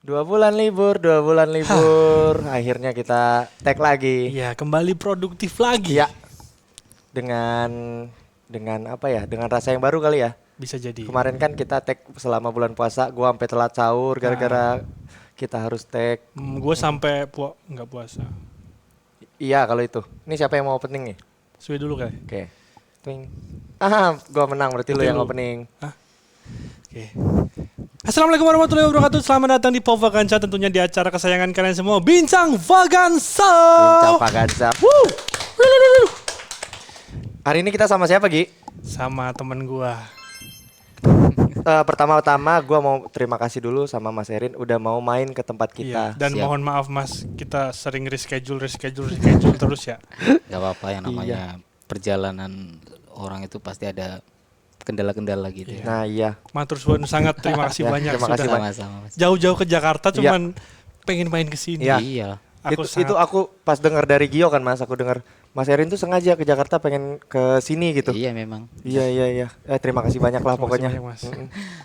2 bulan libur. Akhirnya kita tag lagi. Iya, kembali produktif lagi. Iya. Dengan apa ya? Dengan rasa yang baru kali ya. Bisa jadi. Kemarin kan kita tag selama bulan puasa, gua sampai telat sahur gara-gara kita harus tag. Gue sampai nggak puasa. Iya, kalau itu. Ini siapa yang mau opening nih? Suwe dulu kali. Oke. Twing. Gua menang berarti lu yang opening. Oke. Assalamualaikum warahmatullahi wabarakatuh. Selamat datang di Pop Vaganza, tentunya di acara kesayangan kalian semua, Bincang Vaganza. Bincang Vaganza. Hari ini kita sama siapa, Gi? Sama temen gua. Pertama-tama gue mau terima kasih dulu sama Mas Erin udah mau main ke tempat kita. Iya, dan Siap. mohon maaf Mas, kita sering reschedule terus ya. Gak apa-apa, yang namanya perjalanan orang itu pasti ada kendala-kendala gitu. Iya. Nah iya. Matur suwun sangat, terima kasih Ya, banyak terima sudah kasih banyak. Sama-sama, Mas. jauh-jauh ke Jakarta cuman pengen main ke sini. Iya. Iya. Itu aku pas dengar dari Gio kan Mas, aku dengar Mas Erin tuh sengaja ke Jakarta pengen ke sini gitu. Iya memang. Iya. Terima kasih banyak lah Terima kasih pokoknya. banyak, Mas.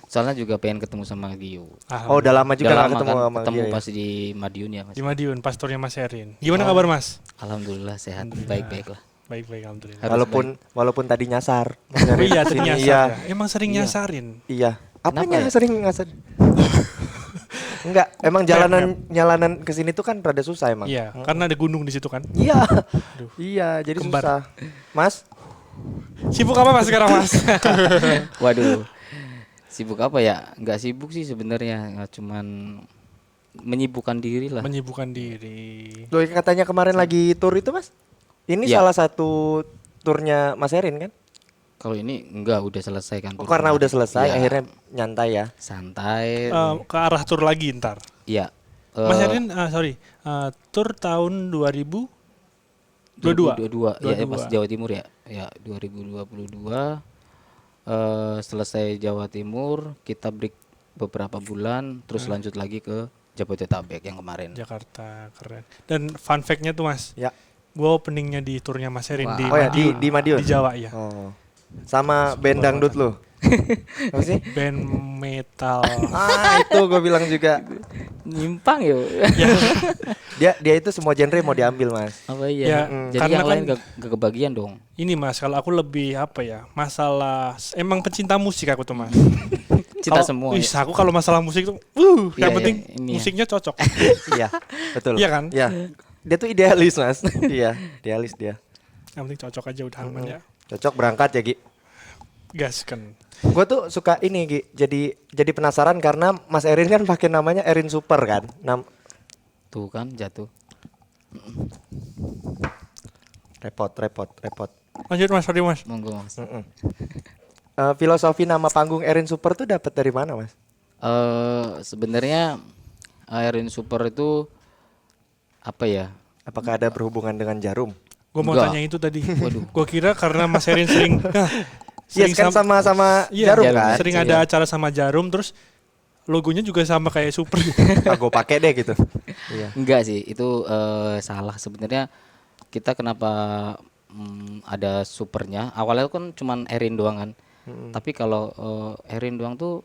Soalnya juga pengen ketemu sama Gio. Oh udah lama juga Udah gak lama ketemu kan, sama ketemu Gio ya? pas di Madiun ya, Mas. Di Madiun, pastornya Mas Erin. Gimana kabar Mas? Alhamdulillah sehat, baik-baik lah. Baik-baik, alhamdulillah. Harus Walaupun tadi nyasar. Mas Oh Erin iya, kesini, tadi nyasar iya. ya. Emang sering nyasarin. Iya. Apanya Kenapa ya? sering nyasar? Enggak, emang jalanan ke sini tuh kan rada susah emang. Iya, karena ada gunung di situ kan. Iya. Iya, jadi Kembar. susah. Mas? Sibuk apa Mas sekarang Mas? Waduh. Sibuk apa ya? Nggak sibuk sih sebenarnya, cuman menyibukkan diri lah. Menyibukkan diri. Loh, katanya kemarin lagi tour itu Mas? Ini Iya. salah satu turnya Mas Erin kan? Kalau ini enggak, udah selesai kan. Oh, karena udah selesai Iya, akhirnya nyantai ya. santai. Ke arah tur lagi ntar. Iya. Mas Erin, tur tahun 2022. 2022 ya, pas Jawa Timur ya. Ya, 2022 selesai Jawa Timur, kita break beberapa bulan terus lanjut lagi ke Jabodetabek yang kemarin. Jakarta, keren. Dan fun fact-nya tuh Mas, Ya. gue openingnya di turnya Mas Erin Wah. di Oh ya Madiun. di Madiun. Di Jawa ya. Oh. Sama band dangdut lu. Apa sih? Band metal. Itu gue bilang juga. Nyimpang yuk. Dia itu semua genre mau diambil, Mas. Apa Ya, iya? Jadi karena yang lain kan- gak kebagian dong. Ini Mas, kalau aku lebih apa ya? Masalah emang pecinta musik aku tuh Mas. Cinta Kalau- semua. Wih, Ya. aku kalau masalah musik tuh, yang Iya, penting iya, ini ya. musiknya cocok. Iya, betul. Iya kan? Iya. Dia tuh idealis, Mas. Iya, idealis dia. Yang penting cocok aja udah aman ya. Cocok berangkat ya, Gi. Gaskan. Gue tuh suka ini, Gi. Jadi penasaran karena Mas Erin kan pakai namanya Erin Super kan. Tuh kan jatuh. Repot. Lanjut Mas, sorry Mas. Monggo Mas. Filosofi nama panggung Erin Super tuh dapat dari mana, Mas? Sebenarnya Erin Super itu apa ya? Apakah ada berhubungan dengan jarum? Gue mau Enggak. tanya itu tadi. Waduh. Gue kira karena Mas Erin sering Iya, kan sama Iya, jarum jarum. kan? sering ada acara sama jarum, terus logonya juga sama kayak Super. Gue pakai deh gitu. Iya. Enggak sih, itu salah sebenarnya. Kita kenapa ada supernya? Awalnya kan cuman Erin doang kan. Tapi kalau Erin doang tuh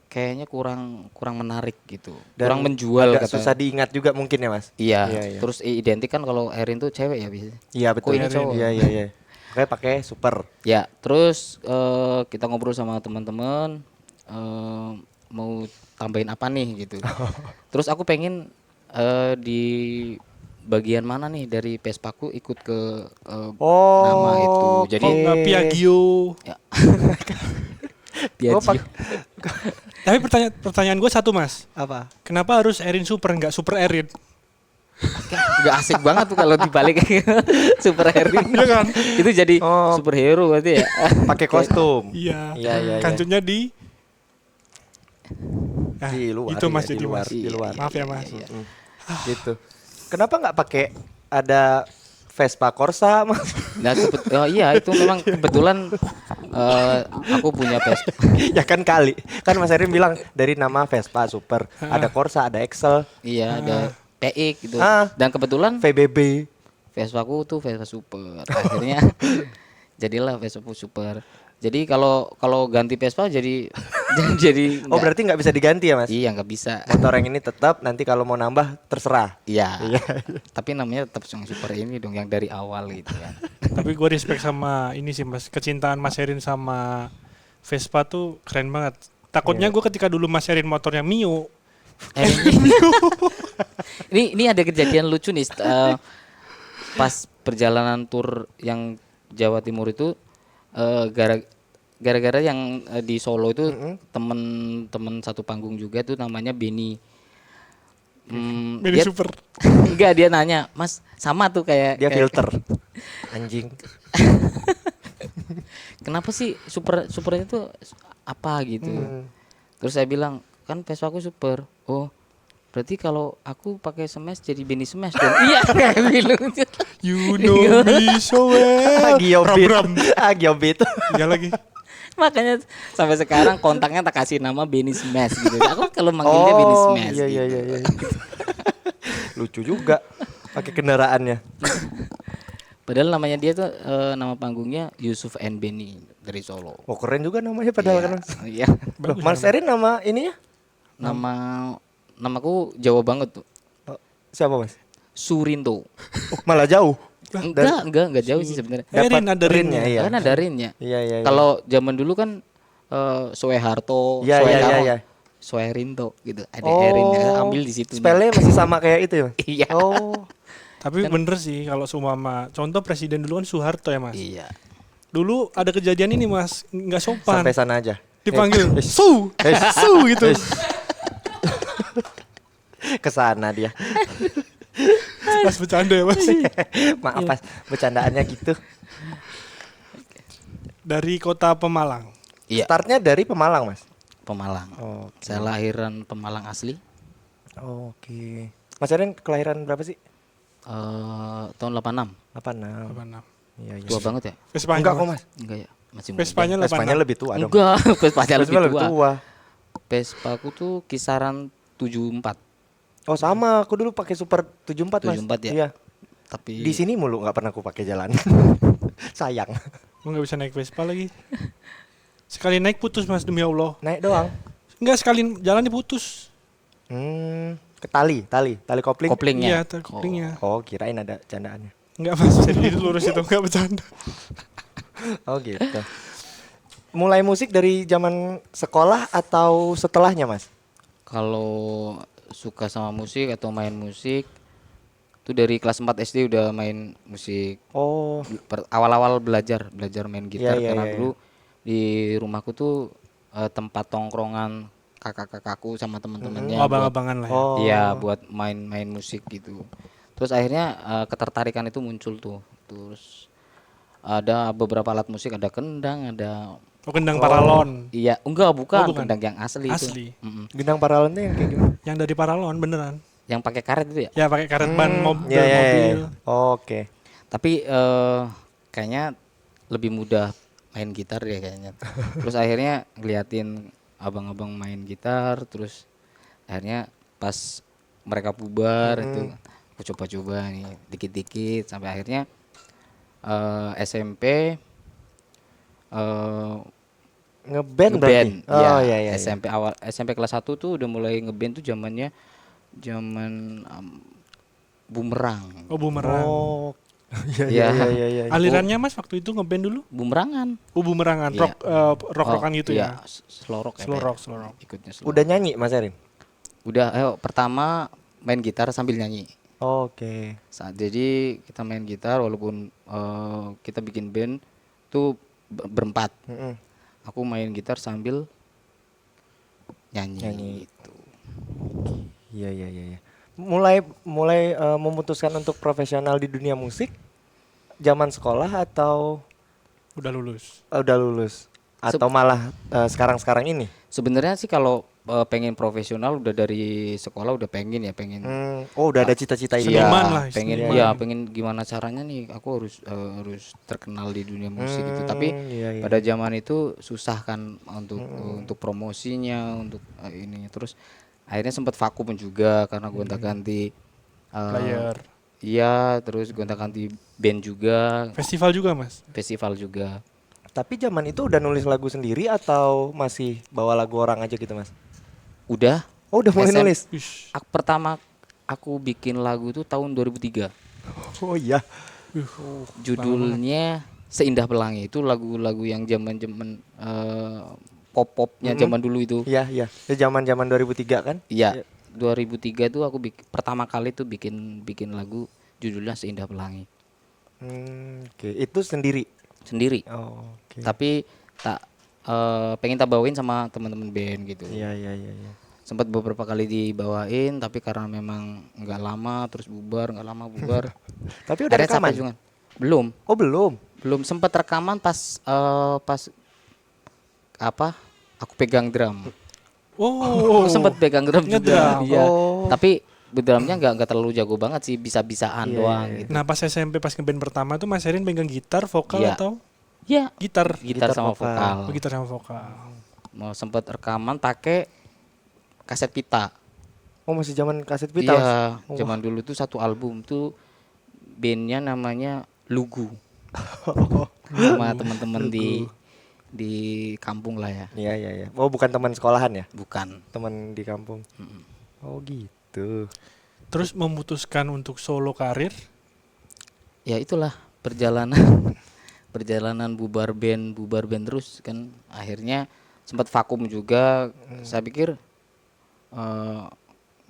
kayaknya kurang menarik gitu. Dan kurang menjual agak kata. susah diingat juga mungkin ya, Mas? Iya. Iya. Terus identik kan kalau Erin tuh cewek ya biasanya. Iya, betul. Kok ini cowok? Iya. Makanya pakai Super. Ya, terus kita ngobrol sama teman-teman mau tambahin apa nih gitu. Terus aku pengen di bagian mana nih dari Vespaku ikut ke nama itu. Jadi Oh, nggak Piaggio. ya. Gua Piaggio. Tapi pertanyaan gue satu Mas. Apa? Kenapa harus Erin Super nggak Super Erin? Gak asik banget tuh kalau dibalik super Erin. Iya kan? Itu jadi Oh. superhero berarti ya. Pakai kostum. Iya. Iya. Kancunya di Di luar. Itu Mas ya, jadi Mas. di luar. Maaf ya Mas. Gitu. Kenapa nggak pakai ada Vespa Corsa, Mas? Nah, iya itu memang kebetulan aku punya Vespa. Ya kan kali. Kan Mas Erin bilang dari nama Vespa Super, ada Corsa, ada Excel, Iya, ada PX gitu. Ah. Dan kebetulan VBB. Vespa aku tuh Vespa Super. Akhirnya Jadilah Vespa Super. Jadi kalau ganti Vespa jadi jadi Oh berarti nggak bisa diganti ya mas? iya nggak bisa. Motor yang ini tetap, nanti kalau mau nambah terserah. Iya. Tapi namanya tetap yang Super ini dong yang dari awal gitu kan. Tapi gue respect sama ini sih mas, kecintaan Mas Erin sama Vespa tuh keren banget. Takutnya gue ketika dulu Mas Erin motornya Mio. Ini ada kejadian lucu nih pas perjalanan tur yang Jawa Timur itu gara-gara yang di Solo itu temen-temen satu panggung juga tuh namanya Benny. Beni Dia- Super. Enggak, dia nanya, "Mas, sama tuh kayak Dia kayak- filter. Anjing. Kenapa sih supernya tuh apa gitu?" Terus saya bilang, "Kan Vespa aku super." "Oh, berarti kalau aku pakai smash jadi Benny smash dong." Iya, kayak bilang. You know me so well. Giobit. Ram. Giobit. Iya lagi. Makanya sampai sekarang kontaknya tak kasih nama Benny Smash gitu. Aku kalau manggilnya Benny Smash. Iya gitu. iya. Lucu juga pakai kendaraannya. Padahal namanya dia tuh nama panggungnya Yusuf and Benny dari Solo. Oh keren juga namanya padahal kan. Iya. Loh, Mas Erin nama ini ya? Namaku Jawa banget tuh. Oh, siapa mas? Surinto. Oh, malah jauh. Enggak jauh sih sebenarnya. Erin ada Rinnya. Iya. Karena ada Rinnya. Iya. Kalau zaman dulu kan Soeharto, Iya, iya, Soekarno, iya. Soerinto gitu. Ada Erinnya ambil di situ. Spellnya masih sama kayak itu ya? Iya. Oh. Tapi bener sih kalau seumpama contoh presiden dulu kan Soeharto ya mas. Iya. Dulu ada kejadian ini mas, nggak sopan. Sampai sana aja. Dipanggil Eh, Su, Su gitu. Kesana dia. Pas bercanda ya mas. Maaf pas bercandaannya gitu. Dari kota Pemalang. Iya. Startnya dari Pemalang mas. Pemalang. Oh, Saya lahiran Pemalang asli. Oke. Mas Erin kelahiran berapa sih? Tahun 86. 86. 86. Iya iya. Tua banget ya? Vespanya Enggak kok mas. Enggak ya? Masih muda. Vespanya Vespanya 86. lebih tua dong. Enggak, Vespanya lebih Vespanya tua. Vespa aku tuh kisaran 74. Oh sama, aku dulu pakai Super 74 mas. 74 ya? Iya. Tapi Di sini mulu nggak pernah aku pakai jalan. Sayang. Lu nggak bisa naik Vespa lagi. Sekali naik putus mas demi Allah. Naik doang. Enggak sekali jalan diputus. Ke tali kopling. koplingnya. Iya, koplingnya. Oh, kirain ada candaannya. Enggak mas, jadi lurus itu enggak bercanda. Oh gitu. Mulai musik dari zaman sekolah atau setelahnya mas? Kalau suka sama musik atau main musik tuh dari kelas 4 SD udah main musik. Oh, Awal-awal belajar main gitar Iya, karena iya. dulu di rumahku tuh tempat tongkrongan kakak-kakakku sama teman-temannya. buat- Abang-abangan lah ya. oh. Iya, buat main musik gitu. Terus akhirnya ketertarikan itu muncul tuh. Terus ada beberapa alat musik, ada kendang, ada Oh, kendang paralon. iya, enggak bukan, bukan. kendang yang asli, Asli. itu. Mm-mm. Gendang paralon tuh yang kayak gimana? Yang dari paralon beneran. Yang pakai karet itu ya. Ya pakai karet ban mobil. Iya, iya, iya. mobil. Oke. Tapi kayaknya lebih mudah main gitar ya kayaknya. Terus akhirnya ngeliatin abang-abang main gitar, terus akhirnya pas mereka bubar itu aku coba-coba nih dikit-dikit sampai akhirnya SMP Ngeband berarti. ngeband. Oh Ya, iya iya. SMP awal SMP kelas 1 tuh udah mulai ngeband tuh zaman bumerang. Oh, bumerang. Oh. Iya Iya. iya iya. Alirannya mas waktu itu ngeband dulu? Bumerangan. Oh, bumerangan. Iya. Rock-rockan gitu iya, ya. slow rock ya, Slow Pak, rock, ya. slow rock. Ikutnya slow Udah rock. nyanyi Mas Erin? Udah, pertama main gitar sambil nyanyi. Oke. Jadi kita main gitar walaupun kita bikin band tuh berempat. Mm-mm. Aku main gitar sambil nyanyi. Nyanyi. Gitu. Iya iya iya. Iya. Mulai memutuskan untuk profesional di dunia musik zaman sekolah atau Udah lulus. udah lulus atau malah sekarang ini? Sebenarnya sih kalau pengen profesional udah dari sekolah udah pengen pengen. Oh udah ada cita-cita ini. Seniman Iya, lah, pengen seniman. ya pengen gimana caranya nih aku harus terkenal di dunia musik gitu. Tapi iya, iya. pada zaman itu susah kan untuk promosinya, untuk ininya. Terus akhirnya sempat vakum juga karena gonta-ganti Player. Iya, terus gonta-ganti band juga, Festival juga mas. festival juga. Tapi zaman itu udah nulis lagu sendiri atau masih bawa lagu orang aja gitu mas? Udah. Oh udah mulai SM. nulis? Wish. Pertama aku bikin lagu tuh tahun 2003. Oh iya. Judulnya Seindah Pelangi. Itu lagu-lagu yang zaman-zaman pop-popnya zaman dulu itu. Iya iya. Ya zaman-zaman 2003 kan? Iya. 2003 tuh aku pertama kali tuh bikin lagu judulnya Seindah Pelangi Oke. Itu sendiri. sendiri. Oh, oke. Tapi tak pengen tak bawain sama teman-teman band gitu. Iya iya iya iya. Sempat beberapa kali dibawain tapi karena memang nggak lama terus bubar, nggak lama bubar. Tapi udah Akhirnya rekaman? capek juga. Belum, Oh belum. belum sempat rekaman pas apa? Aku pegang drum. Oh. Aku sempat pegang drum juga. Ngedrum. Iya. Oh. Tapi drumnya nggak terlalu jago banget sih, bisa-bisaan Iya, doang iya, gitu. Nah pas SMP pas ngeband pertama tuh Mas Erin pegang gitar, vokal Iya. atau Iya, gitar? gitar sama vokal. vokal. Oh, gitar sama vokal. Mau sempat rekaman pakai kaset pita. Oh masih zaman kaset pita. Mas? Iya, Oh, zaman dulu tuh satu album tuh bandnya namanya Lugu. Sama teman-teman di kampung lah ya. Iya iya iya. Oh bukan teman sekolahan ya? Bukan. Teman di kampung. Oh gitu. Terus memutuskan untuk solo karir. Ya itulah perjalanan perjalanan bubar band terus kan akhirnya sempat vakum juga. Saya pikir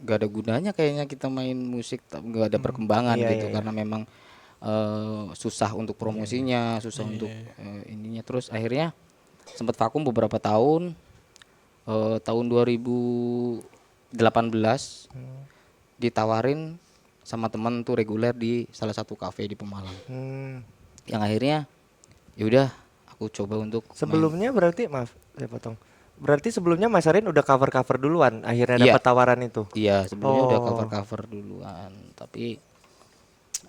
gak ada gunanya kayaknya kita main musik gak ada perkembangan Iya, gitu iya, karena memang susah untuk promosinya, susah untuk ininya. Terus akhirnya sempat vakum beberapa tahun. Tahun 2018 ditawarin sama teman tuh reguler di salah satu kafe di Pemalang. Yang akhirnya ya udah aku coba untuk main. Sebelumnya berarti maaf saya potong. Berarti sebelumnya Mas Arin udah cover duluan akhirnya Iya. dapat tawaran itu. Iya, sebelumnya udah Oh. cover duluan, tapi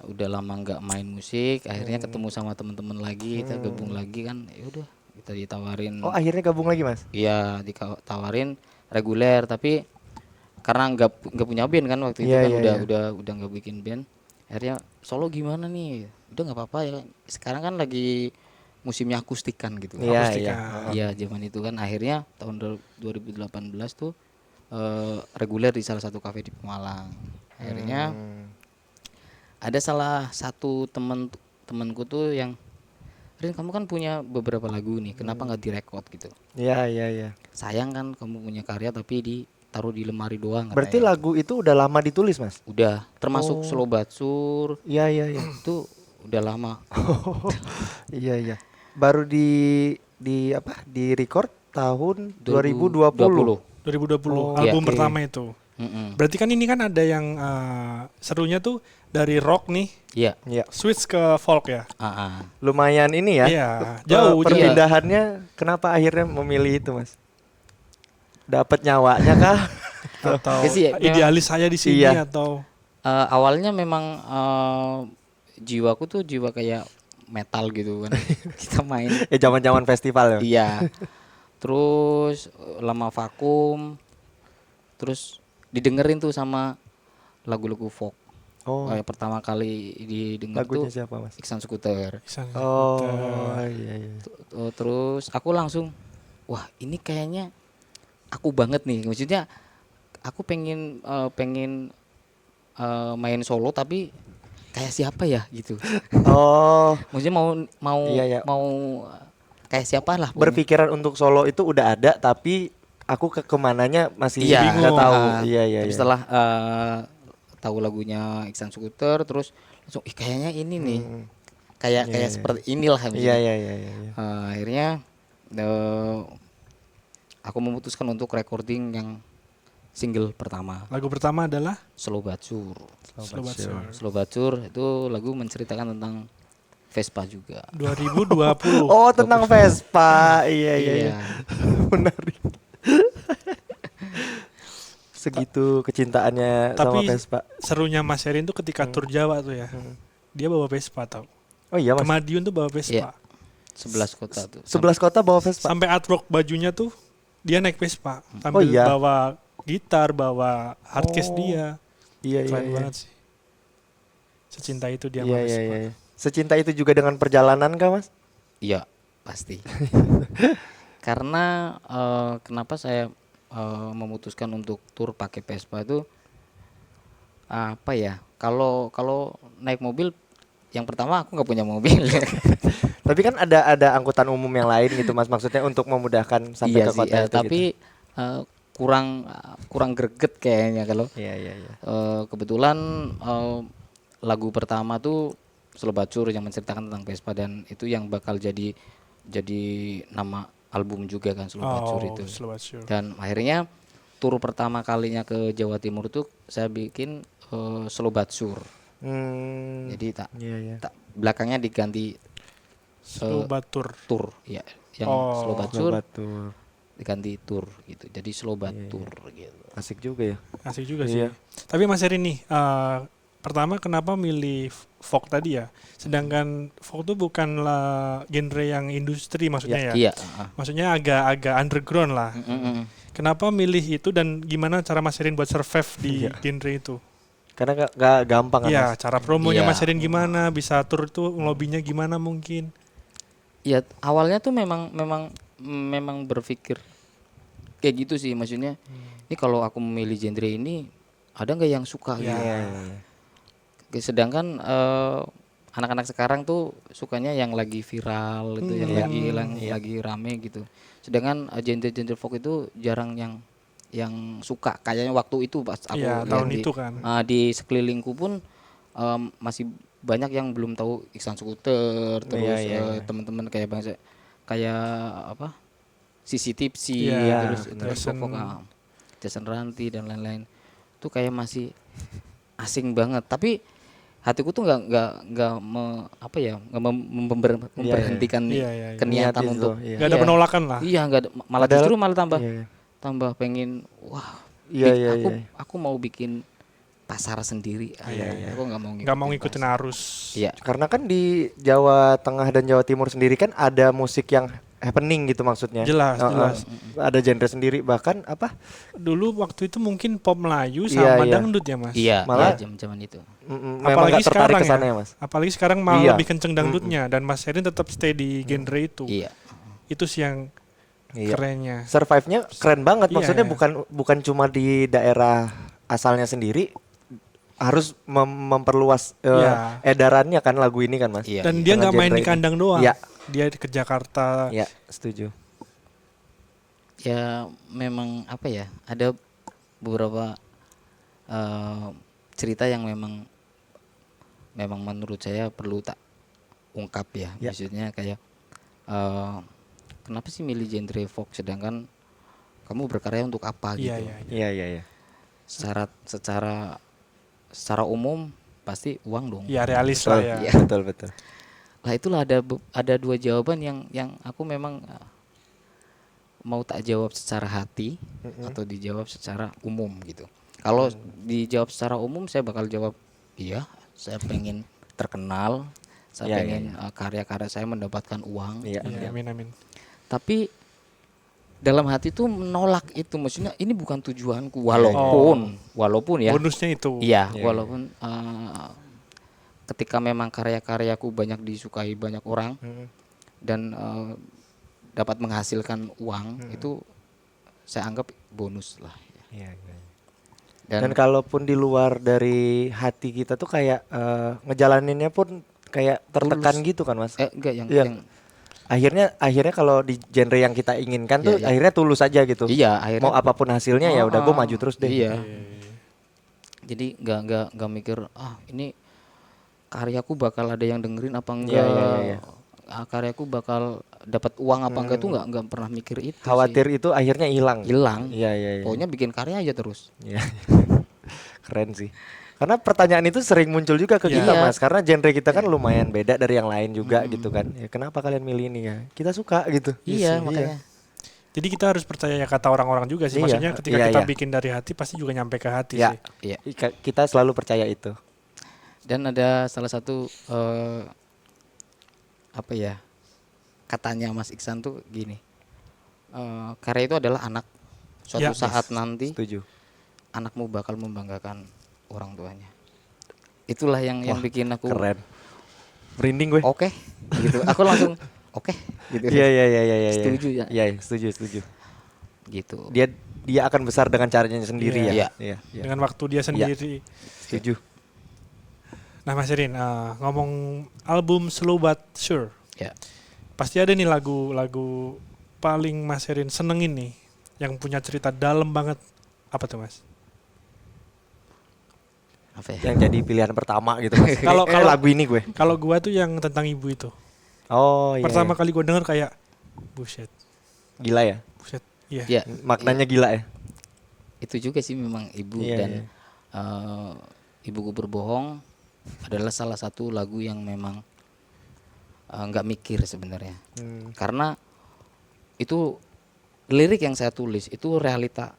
udah lama nggak main musik, akhirnya ketemu sama teman-teman lagi, kita gabung lagi kan, ya udah kita ditawarin. Oh akhirnya gabung lagi Mas? Iya, ditawarin reguler, tapi karena nggak punya band kan waktu itu Iya, kan iya, udah nggak bikin band. Akhirnya solo gimana nih? Udah nggak apa-apa ya. Sekarang kan lagi musimnya akustikan gitu. Iya Akustika. iya. Iya, zaman itu kan akhirnya tahun 2018 tuh reguler di salah satu kafe di Pemalang. Akhirnya ada salah satu temanku tuh yang Rin, kamu kan punya beberapa lagu nih, kenapa nggak direkod gitu? Iya iya iya. Sayang kan kamu punya karya tapi ditaruh di lemari doang. Berarti katanya. lagu itu udah lama ditulis Mas? Udah, termasuk Slow Batsur Iya iya iya. itu udah lama. Iya iya. Baru di apa? Di record tahun 2020. 2020 Oh, album oke. pertama itu. Mm-mm. Berarti kan ini kan ada yang serunya tuh dari rock nih Iya. Iya. switch ke folk ya. Lumayan ini ya. Iya, jauh, Perpindahannya kenapa akhirnya memilih itu Mas? Dapat nyawanya kah? Atau Ya sih, idealis saya di sini Iya. atau Awalnya memang jiwaku tuh jiwa kayak metal gitu kan. Kita main. Zaman-zaman festival ya. Iya. Terus lama vakum. Terus didengerin tuh sama lagu-lagu folk. Oh, Pertama kali didengar lagunya tuh siapa Mas? Iksan Skuter. Iksan Oh, Skuter. iya iya. Terus aku langsung, wah ini kayaknya aku banget nih. Maksudnya aku pengen main solo tapi kayak siapa ya gitu. Oh, Maksudnya mau Iya, iya. mau kayak siapa lah. pokoknya. berpikiran untuk solo itu udah ada tapi aku kemananya masih Iya, nggak tahu. ah, Iya iya. tapi iya. setelah tahu lagunya Iksan Skuter, terus langsung kayaknya ini nih, kayak Iya, iya. seperti inilah. Iya maksudnya. iya iya iya. Akhirnya aku memutuskan untuk recording yang single pertama, Lagu pertama adalah Slow Batsur. Slow Batsur. Slow Batsur itu lagu menceritakan tentang Vespa juga. 2020. Oh, tentang Vespa. Iya iya iya. Menarik. Segitu kecintaannya sama Tapi Vespa. serunya Mas Erin tuh ketika tur Jawa tuh ya. Dia bawa Vespa tau. Oh iya Ke Mas. Madiun tuh bawa Vespa. Iya. 11 kota tuh. 11 kota bawa Vespa. Sampai artwork bajunya tuh dia naik Vespa. Oh Sambil iya. bawa gitar, bawa hardcase Oh. dia. Iya iya Keren iya. banget sih. Secinta itu dia Iya sama iya Vespa. iya. Secinta itu juga dengan perjalanan kah Mas? Iya, pasti. Karena kenapa saya memutuskan untuk tur pakai Vespa itu apa ya? Kalau kalau naik mobil, yang pertama aku nggak punya mobil. Tapi kan ada angkutan umum yang lain gitu Mas, maksudnya untuk memudahkan sampai Iya ke sih, kota itu tapi gitu. kurang greget kayaknya kalau Iya iya iya. kebetulan lagu pertama tuh Slow But Sure yang menceritakan tentang Vespa, dan itu yang bakal jadi nama album juga kan, Slow But Sure itu. Slow But Sure. Dan akhirnya tur pertama kalinya ke Jawa Timur tuh saya bikin Slow But Sure. Jadi Iya iya. belakangnya diganti Slow But Tour. tur ya, yang Oh, Slow But Sure Batur. diganti tur gitu. Jadi Slow But Iya, iya. Tour gitu. Asik juga ya. Asik juga sih. Iya. Tapi Mas Erin nih, pertama kenapa milih folk tadi ya? Sedangkan folk itu bukanlah genre yang industri maksudnya ya. Iya, Maksudnya agak underground lah. Kenapa milih itu dan gimana cara Mas Erin buat survive di Iya. genre itu? Karena gak gampang kan Iya, Mas. cara promonya Iya. Mas Erin gimana? Bisa tur itu ngelobinya gimana mungkin? Ya awalnya tuh memang berpikir kayak gitu sih, maksudnya ini kalau aku memilih genre ini ada nggak yang suka Ya. gitu. Iya iya iya. Sedangkan anak-anak sekarang tuh sukanya yang lagi viral itu, yang lagi rame gitu. Sedangkan genre-genre folk itu jarang yang suka kayaknya waktu itu pas aku Iya, lihat tahun itu kan. di sekelilingku pun masih banyak yang belum tahu Iksan Skuter, terus iya. teman-teman kayak apa, Sisi Tipsi, Iya, terus Jason. Jason Ranti dan lain-lain, itu kayak masih asing banget. Tapi hatiku tuh memberhentikan Iya, iya, iya. keniatan Niat itu, untuk iya. Gak ada iya. penolakan lah. Iya, nggak ada, malah Padahal- justru malah Iya, iya. tambah pengen, wah, Iya, iya, aku mau bikin pasar sendiri. Aku Nggak mau ngikutin pasar. arus. Iya. Karena kan di Jawa Tengah dan Jawa Timur sendiri kan ada musik yang happening gitu maksudnya. Jelas, Heeh. jelas. Ada genre sendiri bahkan apa? Dulu waktu itu mungkin pop Melayu Iya, sama iya. dangdut ya Mas. Iya, Malah- zaman itu. Memang Apalagi nggak tertarik sekarang ke sana ya. ya Mas. Apalagi sekarang malah Iya. lebih kenceng dangdutnya dan Mas Erin tetap stay di genre itu. Iya. Itu sih yang Iya. kerennya. Survive-nya keren banget. Iya, Maksudnya iya. bukan cuma di daerah asalnya sendiri, harus memperluas Iya. edarannya kan lagu ini kan Mas. Iya. Dan dia Dengan nggak main genre di ini. kandang doang. Iya. Dia ke Jakarta. Ya, setuju. Ya memang apa ya, ada beberapa cerita yang memang menurut saya perlu tak ungkap ya. Ya. Maksudnya kayak kenapa sih milih genre folk sedangkan kamu berkarya untuk apa Iya, gitu. iya. Iya, iya, iya. Secara umum pasti uang dong. Ya realis Betul, lah ya. Iya. betul, betul. Lah itulah ada dua jawaban yang aku memang mau tak jawab secara hati atau dijawab secara umum gitu. Kalau dijawab secara umum saya bakal jawab iya, saya pengen terkenal, saya Iya, pengen iya, karya-karya saya mendapatkan uang. Iya. Iya, amin amin. Tapi dalam hati tuh menolak itu, maksudnya ini bukan tujuanku walaupun ya. Bonusnya itu. Iya, Iya, walaupun ketika memang karya-karyaku banyak disukai banyak orang dan dapat menghasilkan uang, itu saya anggap bonus lah. Iya, iya. Dan, Dan kalaupun di luar dari hati kita tuh kayak ngejalaninnya pun kayak tertekan Tulus. gitu kan Mas. enggak Iya. yang Akhirnya kalau di genre yang kita inginkan tuh Iya, iya. akhirnya tulus aja gitu. iya akhirnya Mau apapun hasilnya ya udah gue maju terus deh. Iya. Jadi nggak mikir ini karyaku bakal ada yang dengerin apa enggak. iya. Karyaku bakal dapat uang apa enggak, tuh nggak pernah mikir itu. Khawatir itu akhirnya hilang. hilang. Iya, iya, iya. Pokoknya bikin karya aja terus. Iya. Keren sih. Karena pertanyaan itu sering muncul juga ke Iya. kita Mas. Karena genre kita kan lumayan beda dari yang lain juga gitu kan. Ya kenapa kalian milih ini ya? Kita suka gitu. Iya, sih, makanya. Jadi kita harus percaya ya kata orang-orang juga sih. Iya, Maksudnya ketika iya, kita iya. bikin dari hati pasti juga nyampe ke hati Ya. sih. Iya. Kita selalu percaya itu. Dan ada salah satu apa ya, katanya Mas Iksan tuh gini, karya itu adalah anak. Suatu Ya, saat nanti Setuju. anakmu bakal membanggakan orang tuanya. itulah yang bikin aku Keren. Merinding gue. oke gitu. Aku langsung oke gitu. Iya iya iya iya iya. Setuju ya. Iya, iya, setuju. Gitu. Dia akan besar dengan caranya sendiri Iya. ya. Iya. Iya, iya. Dengan waktu dia sendiri. Setuju. Nah Mas Erin, ngomong album Slow But Sure, Ya. pasti ada nih lagu paling Mas Erin senengin nih, yang punya cerita dalam banget. Apa tuh Mas? Apa ya? Yang jadi pilihan pertama gitu Mas. Kalau- kalau- lagu ini gue. Kalau gua tuh yang tentang ibu itu. Oh iya. Pertama iya. kali gua denger kayak buset, Gila ya. iya. Ya, Maknanya gila ya. itu juga sih memang ibu Iya, dan iya. Ibuku Berbohong adalah salah satu lagu yang memang nggak mikir sebenarnya. Hmm. Karena itu lirik yang saya tulis itu realita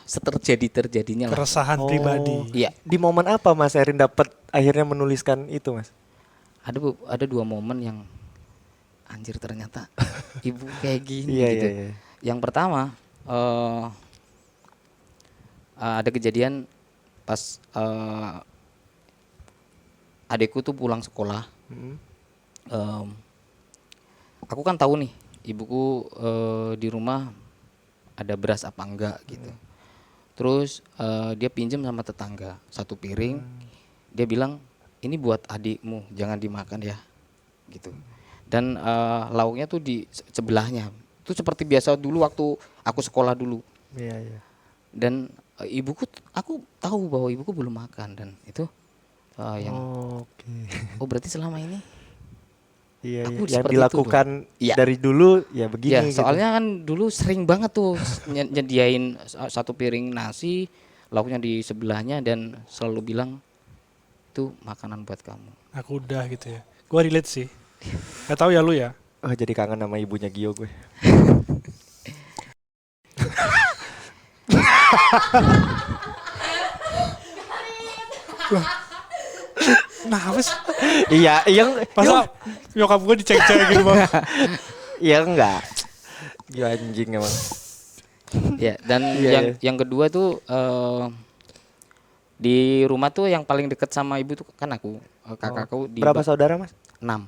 seterjadinya lah. Keresahan Oh. pribadi. Iya, Di momen apa Mas Erin dapat akhirnya menuliskan itu Mas? ada 2 momen yang anjir ternyata ibu kayak gini Iya gitu. iya iya. Yang pertama ada kejadian pas adikku tuh pulang sekolah. Hmm. Aku kan tahu nih ibuku di rumah ada beras apa enggak gitu. Terus dia pinjam sama tetangga 1 piring. Dia bilang ini buat adikmu, jangan dimakan ya, gitu. Dan lauknya tuh di sebelahnya. Itu seperti biasa dulu waktu aku sekolah dulu. Iya iya. Dan aku tahu bahwa ibuku belum makan dan itu yang Oke. oh berarti selama ini Iya, Aku iya. Yang seperti itu dilakukan Iya. dari dulu ya begini ya gitu. soalnya kan dulu sering banget tuh nyediain 1 piring nasi, lauknya di sebelahnya dan selalu bilang itu makanan buat kamu. Aku udah gitu ya. Gua relate sih. Gak tahu ya lu ya. Oh, jadi kangen sama ibunya Gio gue. Nah, apa sih? Iya, yang Masa nyokap gua dicek-cek gitu bang. iya enggak. Gio anjing emang. Ya dan Iya, yang kedua tuh di rumah tuh yang paling deket sama ibu tuh kan aku, kakakku di Berapa saudara, Mas? 6.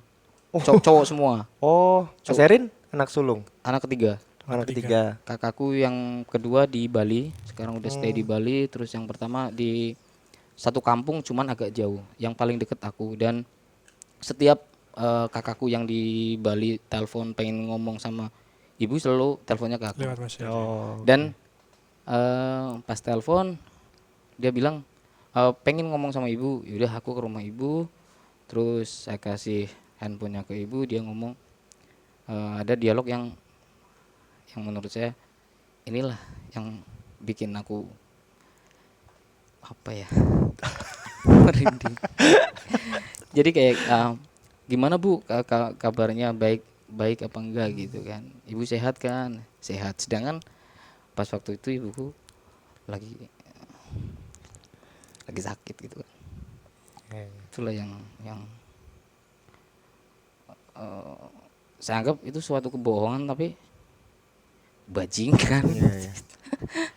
Cowok semua. Oh, Mas Erin anak sulung. Anak ketiga. Anak ketiga. Kakakku yang kedua di Bali, sekarang udah stay di Bali. Terus yang pertama di satu kampung cuman agak jauh. Yang paling deket aku dan setiap kakakku yang di Bali telepon pengen ngomong sama ibu selalu teleponnya ke aku. Lewat Mas Erin. Oh. Dan pas telepon dia bilang pengen ngomong sama ibu. Yaudah aku ke rumah ibu. Terus saya kasih handphonenya ke ibu. Dia ngomong ada dialog yang menurut saya inilah yang bikin aku apa ya merinding. Jadi kayak gimana Bu kabarnya, baik apa enggak gitu kan, ibu sehat kan? Sehat. Sedangkan pas waktu itu ibuku lagi sakit gitu kan. Itulah yang saya anggap itu suatu kebohongan tapi bajingan. Iya, iya.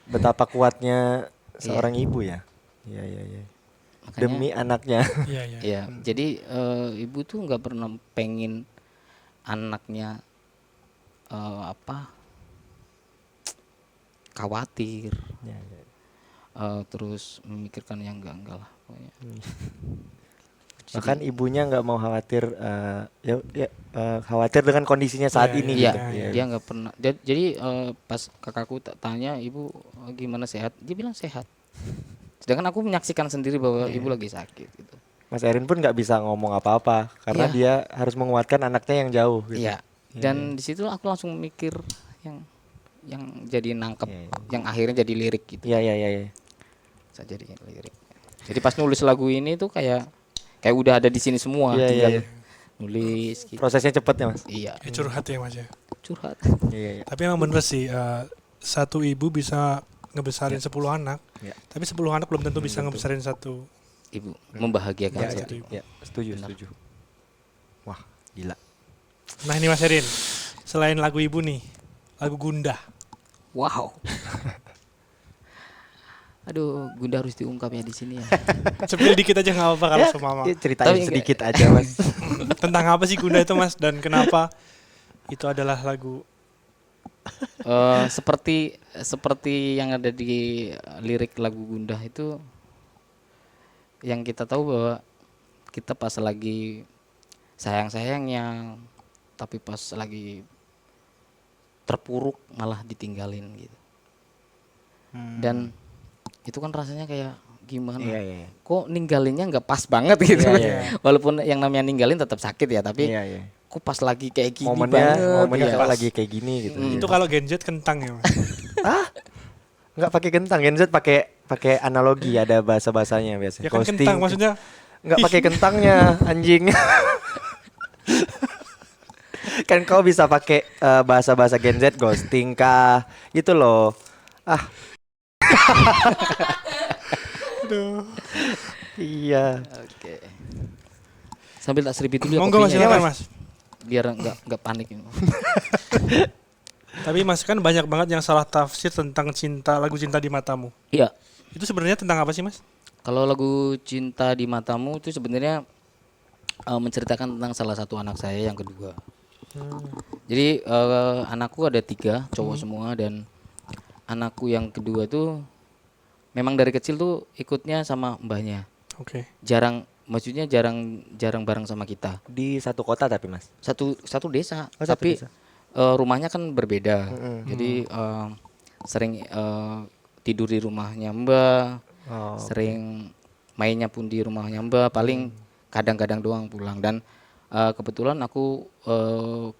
Betapa kuatnya seorang ibu ya. Iya iya iya. Makanya, Demi anaknya. Iya iya. ya jadi ibu tuh nggak pernah pengen anaknya khawatir, Iya, iya. terus memikirkan yang enggak lah pokoknya. Bahkan ibunya nggak mau khawatir khawatir dengan kondisinya saat Iya, ini Iya, gitu. Iya. dia nggak pernah. Jadi pas kakakku tanya ibu gimana sehat, dia bilang sehat. Sedangkan aku menyaksikan sendiri bahwa ibu lagi sakit gitu. Mas Erin pun nggak bisa ngomong apa-apa karena Iya. dia harus menguatkan anaknya yang jauh gitu. Iya. Dan di situ aku langsung mikir yang jadi nangkep, Iya, iya. yang akhirnya jadi lirik gitu. Iya iya iya iya. Saya jadi lirik. Jadi pas nulis lagu ini tuh kayak udah ada di sini semua, Iya, tinggal iya. nulis gitu. Prosesnya cepet ya, Mas. Iya, Curhat ya Mas ya. curhat. Iya iya. Tapi emang bener sih, satu ibu bisa ngebesarin 10 anak. Iya. Tapi 10 anak belum tentu bisa ngebesarin satu. Ibu membahagiakan Iya, satu iya, ibu. iya. Setuju Benar. setuju. Wah gila. Nah ini Mas Erin, selain lagu ibu nih, lagu Gundah. Wow. Aduh, Gunda harus diungkap ya di sini ya. Sepil dikit aja nggak apa-apa kalau sama Mama. Ceritain Tapi sedikit aja Mas. Tentang apa sih Gunda itu Mas dan kenapa itu adalah lagu? Seperti yang ada di lirik lagu Gundah itu, yang kita tahu bahwa kita pas lagi sayang-sayangnya, tapi pas lagi terpuruk malah ditinggalin gitu. Dan itu kan rasanya kayak gimana? Iya, iya. Kok ninggalinnya nggak pas banget gitu. Iya, iya. Walaupun yang namanya ninggalin tetap sakit ya, tapi Iya, iya. kok pas lagi kayak gini Momennya banget. kalau lagi kayak gini gitu. Itu kalau Gen Z kentang ya Mas. Nggak pakai kentang, Gen Z pakai analogi, ada bahasa-bahasanya biasanya. Ya kan kentang maksudnya. Nggak pakai kentangnya, anjing. Kan kau bisa pakai bahasa-bahasa Gen Z, ghosting kah, gitu loh. Ah. Aduh. Iya. Oke. Sambil tak seripit dulu ya Monggo Mas, kopinya ya, silakan Mas. biar nggak panik ini. Tapi Mas kan banyak banget yang salah tafsir tentang lagu Cinta di Matamu. Iya. Itu sebenarnya tentang apa sih Mas? Kalau lagu Cinta di Matamu itu sebenarnya menceritakan tentang salah satu anak saya yang kedua. Jadi anakku ada 3 cowok semua, dan anakku yang kedua tuh memang dari kecil tuh ikutnya sama mbahnya. Oke. Maksudnya jarang bareng sama kita. Di satu kota tapi Mas. Satu desa, Oh, satu tapi desa. rumahnya kan berbeda. Jadi sering tidur di rumahnya Mbah, Oh. sering mainnya pun di rumahnya Mbah, paling kadang-kadang doang pulang. Dan kebetulan aku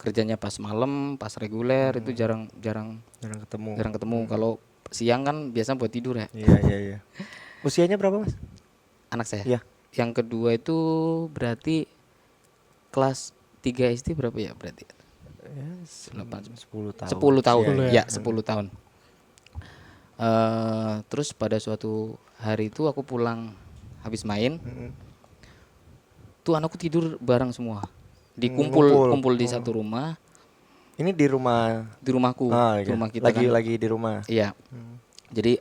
kerjanya pas malam, pas reguler itu jarang Jarang ketemu. ketemu. Kalau siang kan biasa buat tidur ya. Iya, iya, iya. Usianya berapa Mas? Anak saya. Iya. Yang kedua itu berarti kelas 3 SD berapa ya berarti? 10 tahun. 10 tahun. Iya, Ya, 10 tahun. Terus pada suatu hari itu aku pulang habis main. Tuh anakku tidur bareng semua. Kumpul di satu rumah, Ini di rumah. di rumahku, Ah, di iya. rumah kita kan. Lagi di rumah. Iya. Jadi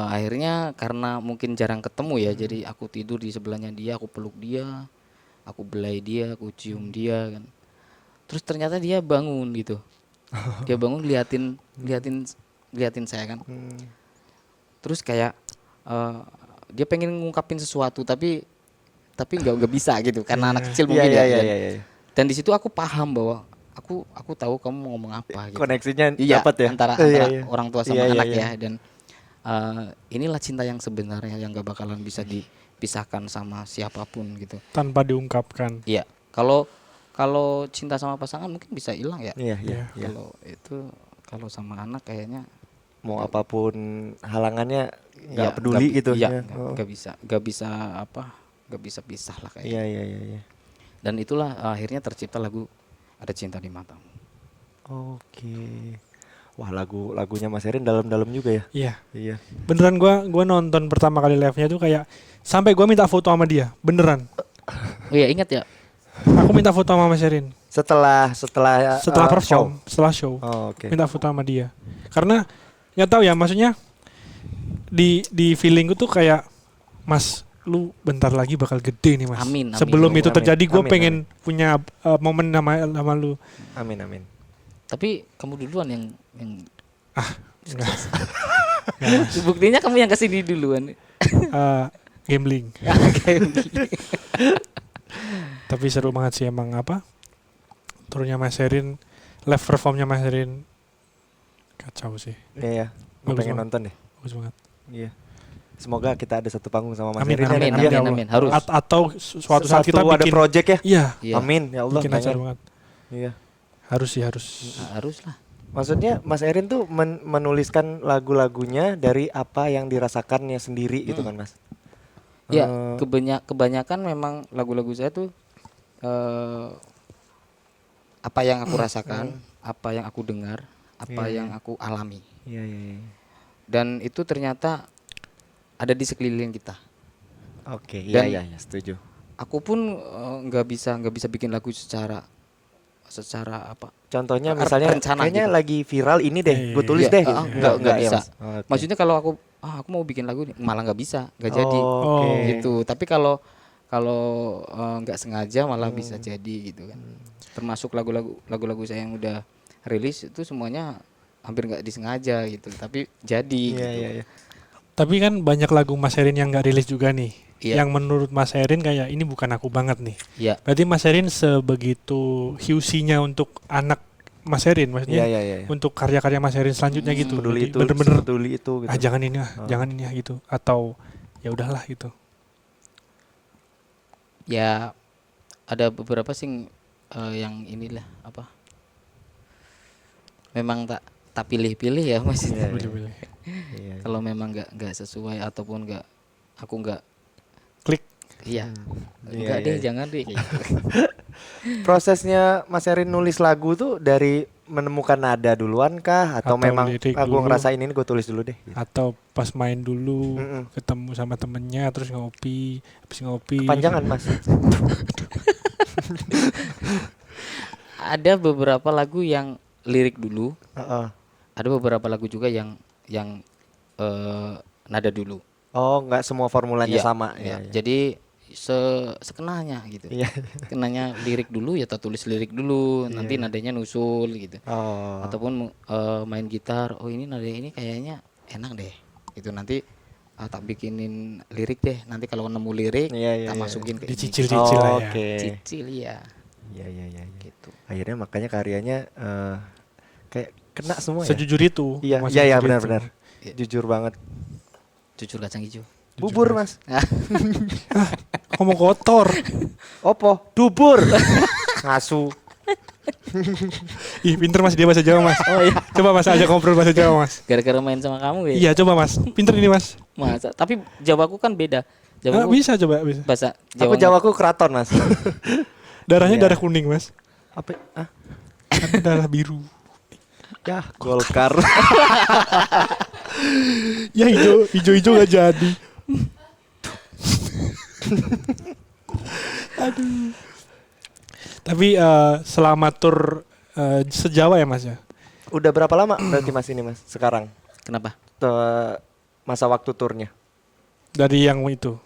akhirnya karena mungkin jarang ketemu ya, jadi aku tidur di sebelahnya dia, aku peluk dia, aku belai dia, aku cium dia kan. Terus ternyata dia bangun gitu. Dia bangun liatin saya kan. Terus kayak dia pengen ngungkapin sesuatu, tapi nggak bisa gitu karena anak kecil mungkin Iya, ya. iya, iya. Dan di situ aku paham bahwa aku tahu kamu mau ngomong apa gitu. Koneksinya Iya, dapat ya. antara Iya, iya. orang tua sama Iya, iya, anak iya. ya. Dan inilah cinta yang sebenarnya yang gak bakalan bisa dipisahkan sama siapapun gitu. Tanpa diungkapkan. Iya. Kalau cinta sama pasangan mungkin bisa hilang ya. Iya, iya, iya. Kalau sama anak kayaknya Mau apapun halangannya nggak ya, peduli gitu. Iya, Oh. nggak bisa pisah lah kayaknya. Iya, iya, iya, iya. Dan itulah akhirnya tercipta lagu Ada Cinta di Matamu. Oke. Wah, lagunya Mas Erin dalam-dalam juga ya. Iya. Iya. Beneran gua nonton pertama kali live-nya tuh kayak sampai gua minta foto sama dia. Beneran. Oh iya, ingat ya. Aku minta foto sama Mas Erin. Setelah Perform, setelah show. Oh, oke. Minta foto sama dia. Karena nggak tahu ya, maksudnya di feelingku tuh kayak, Mas, lu bentar lagi bakal gede nih Mas. Amin, amin. Sebelum itu Amin, terjadi gue amin, pengen punya momen sama lu. Amin, amin. Tapi kamu duluan yang Enggak. buktinya kamu yang kesini duluan. Gambling. Tapi seru banget sih emang turunnya Mas Erin, live performnya Mas Erin kacau sih. Iya, ya. Gue Bagus pengen banget. nonton deh. Bagus banget. Iya. Semoga kita ada satu panggung sama Mas Amin, Erin. amin, ya. amin. Amin. Harus. Atau suatu saat kita ada bikin project ya. Iya, Iya. Amin, ya Allah. bikin acara pengen. banget. Iya. Harus sih, harus. Harus lah. Maksudnya Mas Erin tuh menuliskan lagu-lagunya dari apa yang dirasakannya sendiri gitu kan Mas? Ya, kebanyakan memang lagu-lagu saya tuh apa yang aku rasakan, apa yang aku dengar, apa yang aku alami. Iya, iya, iya. Dan itu ternyata ada di sekeliling kita. Oke, iya, Dan- iya, iya, setuju. Aku pun nggak bisa bikin lagu secara secara apa? Contohnya misalnya Rencana kayaknya gitu. lagi viral ini deh, Iya, gue iya, tulis iya. deh. Nggak ya, bisa. Mas? Oke. Maksudnya kalau aku mau bikin lagu nih, malah nggak bisa, nggak jadi Oke. Oh. gitu. Tapi kalau kalau nggak sengaja malah bisa Hmm. jadi gitu kan. Termasuk lagu-lagu saya yang udah rilis itu semuanya hampir nggak disengaja gitu, tapi jadi Iya, gitu. iya, iya. Tapi kan banyak lagu Mas Erin yang nggak rilis juga nih. Iya. Yang menurut Mas Erin kayak ini bukan aku banget nih. Iya. Berarti Mas Erin sebegitu hiusinya untuk anak Mas Erin, Iya, maksudnya iya, iya. untuk karya-karya Mas Erin selanjutnya gitu. Peduli Berarti itu, bener-bener peduli itu gitu. jangan ini jangan ini gitu. Atau ya udahlah gitu. Ya ada beberapa sih yang inilah apa? Memang tak pilih-pilih ya Mas. Iya, iya. Boleh-boleh. Iya. Kalau memang nggak sesuai ataupun aku nggak Klik. iya. Iya, Enggak iya, deh, iya. jangan deh kayak gitu. Prosesnya Mas Erin nulis lagu tuh dari menemukan nada duluan kah atau Atau memang lirik gue dulu. ngerasain ini gue tulis dulu deh gitu. Atau pas main dulu Mm-mm. ketemu sama temennya terus ngopi, habis ngopi. Panjangan Mas. Ada beberapa lagu yang lirik dulu, Heeh. ada beberapa lagu juga yang nada dulu. Oh, nggak semua formulanya Iya, sama iya. ya. Jadi sekenanya gitu. Iya. Kenanya lirik dulu ya tak tulis lirik dulu, nanti nadanya nusul gitu. Oh. Ataupun main gitar, oh ini nada ini kayaknya enak deh. Gitu nanti tak bikinin lirik deh. Nanti kalau nemu lirik Iya, iya, tak iya. masukin ke ini. Dicicil-cicil lah ya. Oke. Cicil ya Iya, iya, iya, iya. gitu. Akhirnya makanya karyanya kayak kena semua ya. Sejujur itu. Iya, Mas, iya, iya sejujur benar-benar. itu. Iya. Jujur banget. Jujur kacang hijau. Bubur Mas. Ngomong kotor. Opo? Dubur. Ngasu. Ih, pinter Mas dia bahasa Jawa, Mas. Oh iya. Coba Mas ajak ngobrol bahasa Jawa, Mas. Gara-gara main sama kamu ya. Iya, coba Mas. Pinter ini, Mas. Masa? Tapi Jawaku kan beda. Ah, Jawaku bisa coba, bisa. bahasa Aku Jawaku keraton Mas. Darahnya Iya. darah kuning, Mas. Apa? Ah, Ada darah biru. ya Golkar. Ya hijau gak jadi. Aduh. Tapi selama tur sejawa ya Mas ya? Udah berapa lama berarti Mas ini Mas sekarang? Kenapa? Masa waktu turnya. Dari yang itu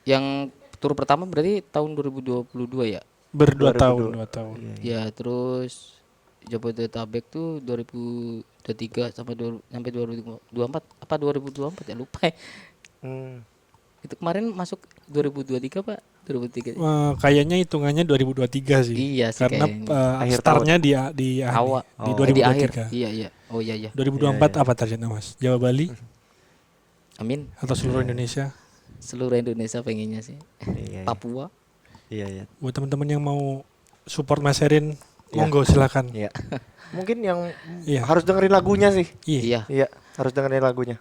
Yang tur pertama berarti tahun 2022 ya? berdua 2002. tahun, 2 tahun. Iya, iya. Ya, terus Jabodetabek tuh 2023 sampai 2024 apa 2024 ya lupa ya. Hmm. Itu kemarin masuk 2023 Pak? 2023. Kayaknya hitungannya 2023 sih. Iya sih Karena kayaknya. Akhir startnya di Awal di di akhir. 2023. Iya iya. Oh iya iya. 2024 apa targetnya Mas? Jawa Bali Amin. atau seluruh Indonesia? Seluruh Indonesia pengennya sih. Iya, iya. Papua. Iya, iya. Buat teman-teman yang mau support Mas Erin, Iya. monggo silakan. Iya. Mungkin yang Iya. harus dengerin lagunya sih. Iya. Iya. Iya, harus dengerin lagunya.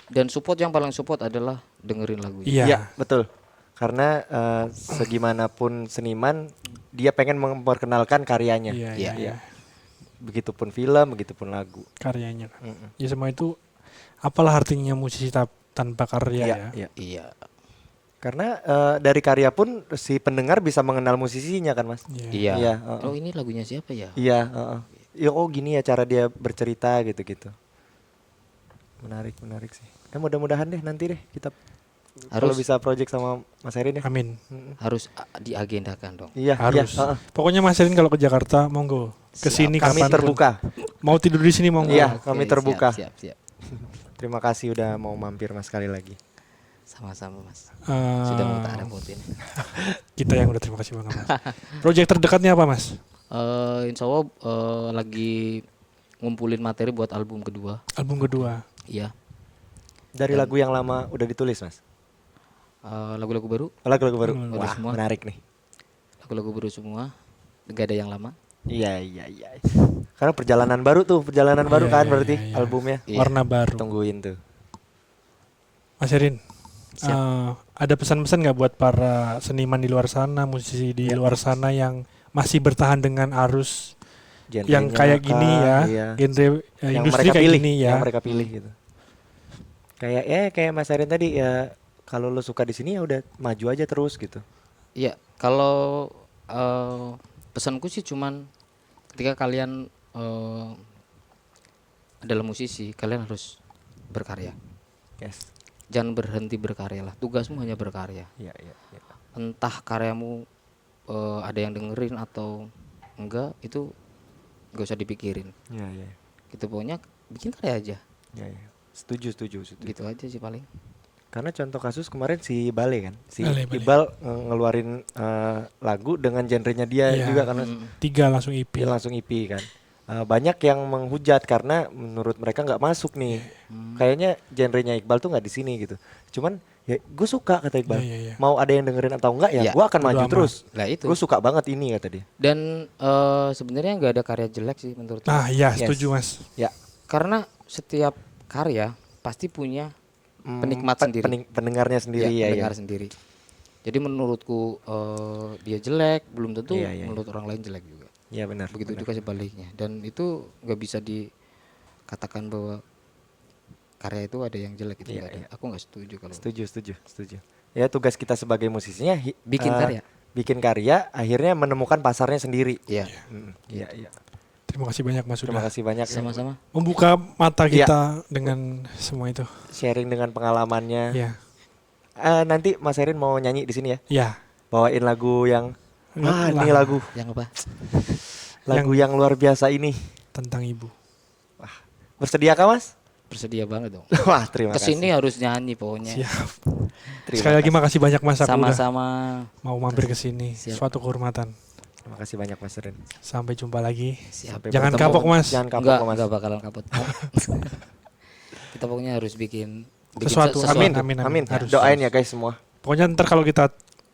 Dan support yang paling support adalah dengerin lagunya. Iya. Iya, betul. Karena segimanapun seniman, dia pengen memperkenalkan karyanya. Iya, Iya. iya. Begitupun film, begitupun lagu. Karyanya kan. Mm-mm. Ya semua itu apalah artinya musisi tanpa karya Iya, ya. iya. Iya. Karena dari karya pun si pendengar bisa mengenal musisinya kan, Mas? Iya. Iya. Iya, Oh ini lagunya siapa ya? Iya, ya, oh gini ya cara dia bercerita gitu-gitu. Menarik, menarik sih. Mudah-mudahan deh nanti deh kita kalau Harus bisa project sama Mas Erin ya. Amin. Mm-mm. harus diagendakan dong. Iya, Harus. iya, Pokoknya Mas Erin kalau ke Jakarta monggo. Ke sini kami kapan terbuka. Mau tidur di sini monggo. Iya, Oke, kami terbuka. Siap, siap, siap. Terima kasih udah mau mampir Mas sekali lagi. Sama-sama Mas. Eh, Sudah mau tak repotin. kita yang udah terima kasih banget Mas. Project terdekatnya apa Mas? Insya Allah lagi ngumpulin materi buat album kedua. Album kedua. Iya. Dari lagu yang lama udah ditulis, Mas? Lagu-lagu baru, Lagu-lagu baru. Baru Wah, semua. menarik nih. lagu-lagu baru semua. Gak ada yang lama. Iya, iya, iya. Karena perjalanan baru Iya, kan iya, berarti iya, iya. albumnya. Iya. Warna baru. Tungguin tuh. Mas Erin, Siap. ada pesan-pesan nggak buat para seniman di luar sana, musisi di Ya. luar sana yang masih bertahan dengan arus Genrenya yang kayak gini kah, ya, iya. genre Yang industri mereka kayak pilih, gini ya. yang mereka pilih gitu. Kayak Mas Erin tadi ya, kalau lo suka di sini ya udah maju aja terus gitu. Iya. Kalau pesanku sih cuman ketika kalian adalah musisi, kalian harus berkarya. Yes. Jangan berhenti berkarya lah. Tugasmu hanya berkarya. Iya, iya, iya. Entah karyamu ada yang dengerin atau enggak, itu nggak usah dipikirin. Iya, iya. Gitu, pokoknya bikin karya aja. Iya, iya. Setuju, setuju, setuju. Gitu aja sih paling. Karena contoh kasus kemarin si Bale kan, si Bale. Iqbal ngeluarin lagu dengan genrenya dia Iya. juga karena 3 langsung EP. dia langsung EP kan. Banyak yang menghujat karena menurut mereka nggak masuk nih. Kayaknya genrenya Iqbal tuh nggak di sini gitu. Cuman ya gue suka kata Iqbal. Iya, iya, iya. Mau ada yang dengerin atau enggak ya, Iya, gue akan bodo maju amat. terus. Lah itu. Gue suka banget ini kata dia. Dan sebenarnya nggak ada karya jelek sih menurut Nah, iya, Yes. setuju Mas. Ya. karena setiap karya pasti punya penikmat sendiri. Pendengarnya sendiri ya. pendengar sendiri. Jadi menurutku dia jelek, belum tentu Iya, iya, menurut orang lain jelek juga. Iya benar. Begitu benar. juga sebaliknya. Dan itu nggak bisa dikatakan bahwa karya itu ada yang jelek itu Iya, nggak ada. iya. Aku nggak setuju kalau Setuju, setuju, setuju. Ya tugas kita sebagai musisinya bikin karya. bikin karya, akhirnya menemukan pasarnya sendiri. Iya, Iya, iya. Terima kasih banyak Mas Terima sudah kasih banyak sama-sama. membuka mata Iya. kita dengan semua itu. sharing dengan pengalamannya. Iya. Nanti Mas Erin mau nyanyi di sini ya, Iya. bawain lagu yang ini Lah, lagu Yang apa? yang luar biasa ini. tentang ibu. Bersedia kah Mas? Bersedia banget dong. Wah terima Kesini kasih. harus nyanyi pokoknya. Siap. Terima Sekali lagi makasih banyak Mas, aku udah Sama-sama. mau mampir ke sini. Siap. Suatu kehormatan. Terima kasih banyak Mas Erin. Sampai jumpa lagi. Siap. Sampai Jangan bertemu. kapok, Mas. Jangan kapok Enggak, kok, Mas. enggak bakalan kapok. Kita pokoknya harus bikin Sesuatu. Amin. Amin, Amin. harus. Doain ya guys semua. Pokoknya ntar kalau kita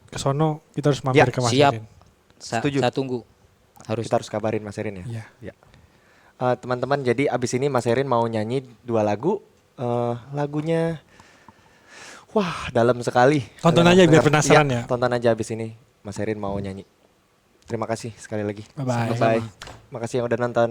ke sono, kita harus mampir Ya, ke Mas siap. Erin. Setuju. Saya tunggu. Harus. Kita harus kabarin Mas Erin ya. Iya. Ya. Teman-teman, jadi abis ini Mas Erin mau nyanyi 2 lagu. Lagunya wah dalam sekali. Tonton Kalian aja harus biar denger. penasaran Iya, ya. Tonton aja abis ini Mas Erin mau nyanyi. Terima kasih sekali lagi. Bye-bye. Bye-bye. Makasih yang udah nonton.